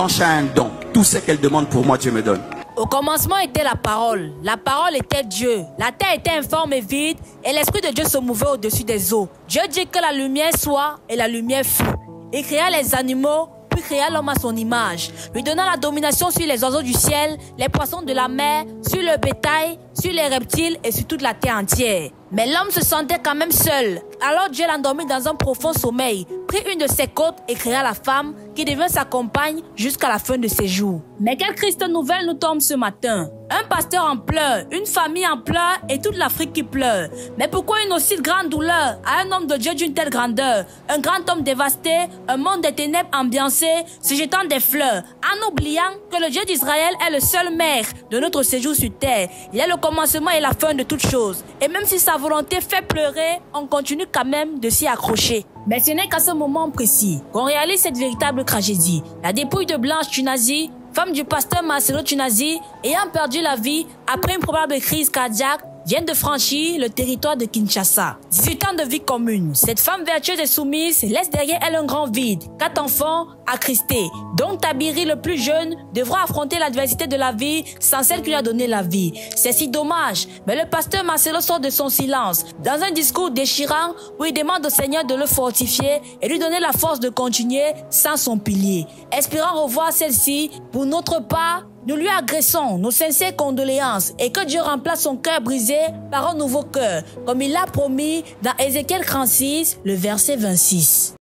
Blanche a un don. Tout ce qu'elle demande pour moi, Dieu me donne. Au commencement était la parole était Dieu. La terre était informe et vide, et l'Esprit de Dieu se mouvait au-dessus des eaux. Dieu dit que la lumière soit, et la lumière fut. Il créa les animaux, puis créa l'homme à son image, lui donnant la domination sur les oiseaux du ciel, les poissons de la mer, sur le bétail, sur les reptiles et sur toute la terre entière. Mais l'homme se sentait quand même seul. Alors Dieu l'endormit dans un profond sommeil, prit une de ses côtes et créa la femme qui devint sa compagne jusqu'à la fin de ses jours. Mais quelle triste nouvelle nous tombe ce matin. Un pasteur en pleure, une famille en pleure et toute l'Afrique qui pleure. Mais pourquoi une aussi grande douleur à un homme de Dieu d'une telle grandeur? Un grand homme dévasté, un monde des ténèbres ambiancé, se jetant des fleurs, en oubliant que le Dieu d'Israël est le seul maître de notre séjour sur terre. Il est le commencement et la fin de toutes choses. Et même si sa volonté fait pleurer, on continue quand même de s'y accrocher. Mais ce n'est qu'à ce moment précis qu'on réalise cette véritable tragédie. La dépouille de Blanche Tunazi, femme du pasteur Marcelo Tunazi, ayant perdu la vie après une probable crise cardiaque, vient de franchir le territoire de Kinshasa. 18 ans de vie commune. Cette femme vertueuse et soumise laisse derrière elle un grand vide. 4 enfants attristés. Donc Tabiri, le plus jeune, devra affronter l'adversité de la vie sans celle qui lui a donné la vie. C'est si dommage. Mais le pasteur Marcelo sort de son silence dans un discours déchirant où il demande au Seigneur de le fortifier et lui donner la force de continuer sans son pilier. Espérant revoir celle-ci, pour notre part, nous lui agressons nos sincères condoléances et que Dieu remplace son cœur brisé par un nouveau cœur, comme il l'a promis dans Ézéchiel 36, le verset 26.